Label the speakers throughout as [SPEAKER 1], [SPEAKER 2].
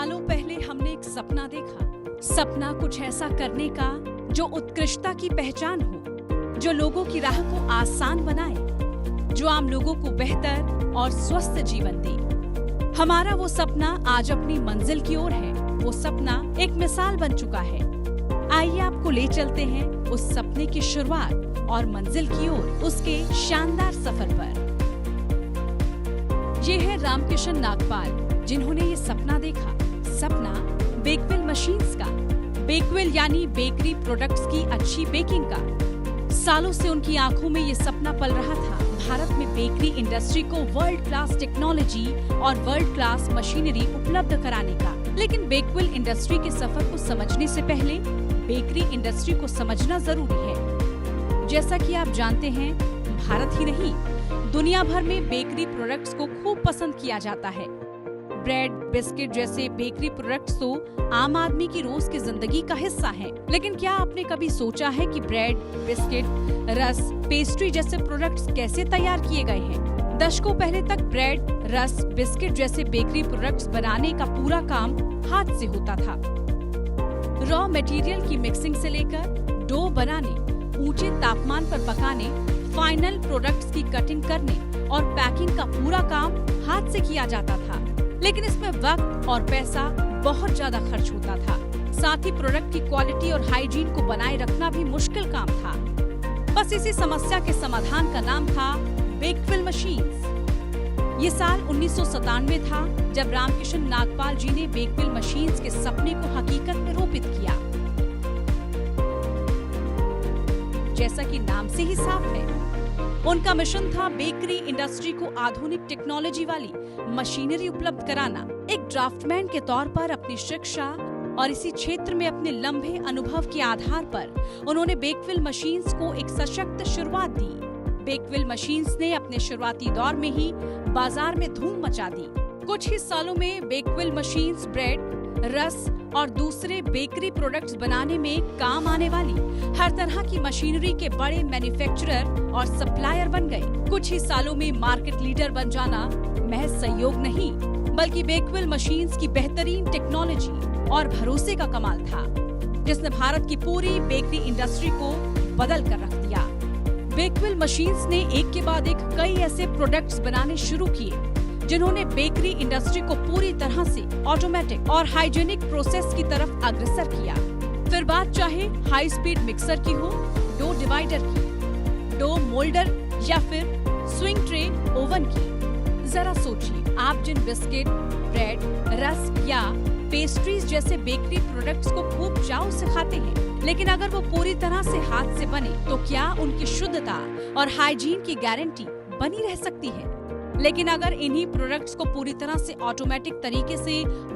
[SPEAKER 1] सालों पहले हमने एक सपना देखा। सपना कुछ ऐसा करने का जो उत्कृष्टता की पहचान हो, जो लोगों की राह को आसान बनाए, जो आम लोगों को बेहतर और स्वस्थ जीवन दे। हमारा वो सपना आज अपनी मंजिल की ओर है। वो सपना एक मिसाल बन चुका है। आइए आपको ले चलते हैं उस सपने की शुरुआत और मंजिल की ओर उसके शानदार सफर पर। ये है रामकिशन नागपाल, जिन्होंने ये सपना देखा। सपना बेकवेल मशीन्स का। बेकवेल यानी बेकरी प्रोडक्ट्स की अच्छी बेकिंग का। सालों से उनकी आंखों में ये सपना पल रहा था, भारत में बेकरी इंडस्ट्री को वर्ल्ड क्लास टेक्नोलॉजी और वर्ल्ड क्लास मशीनरी उपलब्ध कराने का। लेकिन बेकवेल इंडस्ट्री के सफर को समझने से पहले बेकरी इंडस्ट्री को समझना जरूरी है। जैसा कि आप जानते हैं, भारत ही नहीं, दुनिया भर में बेकरी प्रोडक्ट्स को खूब पसंद किया जाता है। ब्रेड, बिस्किट जैसे बेकरी प्रोडक्ट्स तो आम आदमी की रोज की जिंदगी का हिस्सा है। लेकिन क्या आपने कभी सोचा है कि ब्रेड, बिस्किट, रस, पेस्ट्री जैसे प्रोडक्ट्स कैसे तैयार किए गए हैं? दशकों पहले तक ब्रेड, रस, बिस्किट जैसे बेकरी प्रोडक्ट्स बनाने का पूरा काम हाथ से होता था। रॉ मटेरियल की मिक्सिंग से लेकर डो बनाने, ऊंचे तापमान पर पकाने, फाइनल प्रोडक्ट्स की कटिंग करने और पैकिंग का पूरा काम हाथ से किया जाता था। लेकिन इसमें वक्त और पैसा बहुत ज्यादा खर्च होता था। साथ ही प्रोडक्ट की क्वालिटी और हाइजीन को बनाए रखना भी मुश्किल काम था। बस इसी समस्या के समाधान का नाम था बेकवेल मशीन्स। ये साल 1997 था जब रामकिशन नागपाल जी ने बेकवेल मशीन्स के सपने को हकीकत में रूपित किया। जैसा कि नाम से ही साफ है, उनका मिशन था बेकरी इंडस्ट्री को आधुनिक टेक्नोलॉजी वाली मशीनरी उपलब्ध कराना। एक ड्राफ्टमैन के तौर पर अपनी शिक्षा और इसी क्षेत्र में अपने लंबे अनुभव के आधार पर उन्होंने बेकवेल मशीन्स को एक सशक्त शुरुआत दी। बेकवेल मशीन्स ने अपने शुरुआती दौर में ही बाजार में धूम मचा दी। कुछ ही सालों में बेकवेल मशीन्स ब्रेड, रस और दूसरे बेकरी प्रोडक्ट्स बनाने में काम आने वाली हर तरह की मशीनरी के बड़े मैन्युफैक्चरर और सप्लायर बन गए। कुछ ही सालों में मार्केट लीडर बन जाना महज संयोग नहीं, बल्कि बेकवेल मशीन्स की बेहतरीन टेक्नोलॉजी और भरोसे का कमाल था, जिसने भारत की पूरी बेकरी इंडस्ट्री को बदल कर रख दिया। बेकवेल मशीन्स ने एक के बाद एक कई ऐसे प्रोडक्ट्स बनाने शुरू किए जिन्होंने बेकरी इंडस्ट्री को पूरी तरह से ऑटोमेटिक और हाइजीनिक प्रोसेस की तरफ अग्रसर किया। फिर बात चाहे हाई स्पीड मिक्सर की हो, डो डिवाइडर की, डो मोल्डर या फिर स्विंग ट्रे ओवन की। जरा सोचिए, आप जिन बिस्किट, ब्रेड, रस या पेस्ट्रीज जैसे बेकरी प्रोडक्ट्स को खूब चाव से खाते हैं, लेकिन अगर वो पूरी तरह से हाथ से बने तो क्या उनकी शुद्धता और हाइजीन की गारंटी बनी रह सकती है? लेकिन अगर इन्हीं प्रोडक्ट्स को पूरी तरह से ऑटोमेटिक तरीके से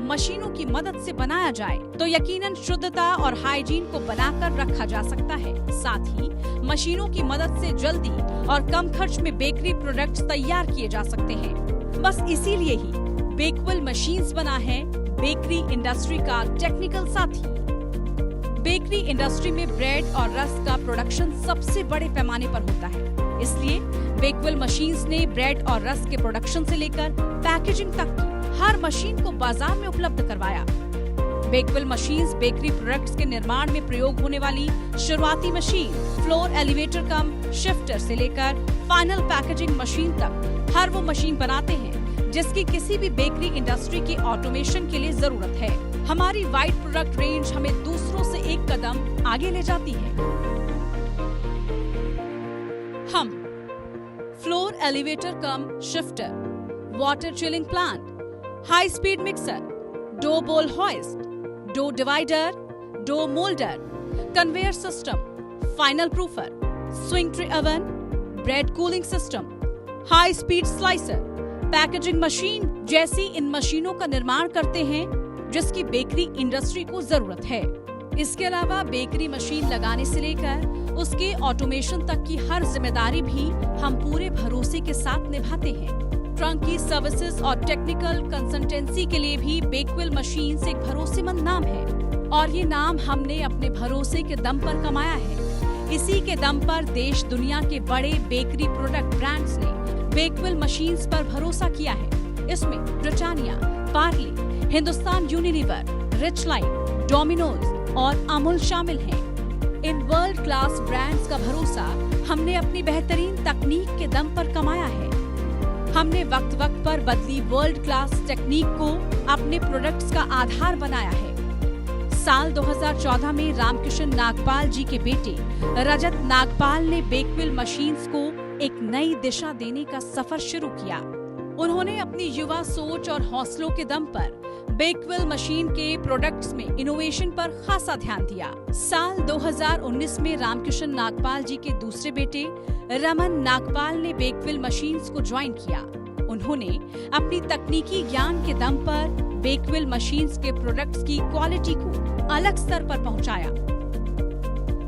[SPEAKER 1] मशीनों की मदद से बनाया जाए तो यकीनन शुद्धता और हाइजीन को बनाकर रखा जा सकता है। साथ ही मशीनों की मदद से जल्दी और कम खर्च में बेकरी प्रोडक्ट्स तैयार किए जा सकते हैं। बस इसीलिए ही बेकवेल मशीन्स बना है बेकरी इंडस्ट्री का टेक्निकल साथी। बेकरी इंडस्ट्री में ब्रेड और रस का प्रोडक्शन सबसे बड़े पैमाने पर होता है, इसलिए बेकवेल मशीन्स ने ब्रेड और रस के प्रोडक्शन से लेकर पैकेजिंग तक की हर मशीन को बाजार में उपलब्ध करवाया। बेकवेल मशीन्स बेकरी प्रोडक्ट्स के निर्माण में प्रयोग होने वाली शुरुआती machine, floor elevator cum shifter से लेकर फाइनल पैकेजिंग मशीन तक हर वो मशीन बनाते हैं जिसकी किसी भी बेकरी इंडस्ट्री के ऑटोमेशन के लिए जरूरत है। हमारी वाइड प्रोडक्ट रेंज हमें दूसरों से एक कदम आगे ले जाती है। हम floor elevator cum shifter, water chilling plant, high speed mixer, dough bowl hoist, dough divider, dough moulder, conveyor system, final proofer, swing tray oven, bread cooling system, high speed slicer, packaging machine जैसी इन मशीनों का निर्माण करते हैं जिसकी bakery industry को जरूरत है। इसके अलावा बेकरी मशीन लगाने से लेकर उसके ऑटोमेशन तक की हर जिम्मेदारी भी हम पूरे भरोसे के साथ निभाते हैं। ट्रंक की सर्विसेज और टेक्निकल कंसल्टेंसी के लिए भी बेकवेल मशीन्स एक भरोसेमंद नाम है और ये नाम हमने अपने भरोसे के दम पर कमाया है। इसी के दम पर देश दुनिया के बड़े बेकरी प्रोडक्ट ब्रांड्स ने बेकवेल मशीन्स पर भरोसा किया है। इसमें Britannia, Parle, Hindustan Unilever, rich life, Domino's और अमूल शामिल हैं। इन वर्ल्ड क्लास ब्रांड्स का भरोसा हमने अपनी बेहतरीन तकनीक के दम पर कमाया है। हमने वक्त वक्त पर बदली वर्ल्ड क्लास टेक्निक को अपने प्रोडक्ट्स का आधार बनाया है। साल 2014 में रामकिशन नागपाल जी के बेटे रजत नागपाल ने बेकविल मशीन्स को एक नई दिशा देने का सफर शुरू किया। उन्होंने अपनी युवा सोच और हौसलों के दम पर बेकविल मशीन के प्रोडक्ट्स में इनोवेशन पर खासा ध्यान दिया। साल 2019 में रामकिशन नागपाल जी के दूसरे बेटे रमन नागपाल ने बेकविल मशीन्स को ज्वाइन किया। उन्होंने अपनी तकनीकी ज्ञान के दम पर बेकविल मशीन्स के प्रोडक्ट्स की क्वालिटी को अलग स्तर पर पहुंचाया।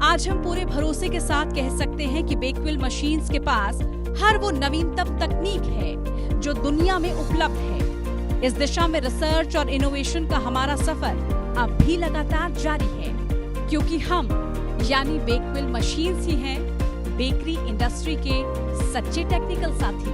[SPEAKER 1] आज हम पूरे भरोसे के साथ कह सकते हैं कि बेकविल मशीन्स के पास हर वो नवीनतम तकनीक है जो दुनिया में उपलब्ध है। इस दिशा में रिसर्च और इनोवेशन का हमारा सफर अब भी लगातार जारी है, क्योंकि हम यानी बेकविल मशीन्स ही हैं बेकरी इंडस्ट्री के सच्चे टेक्निकल साथी।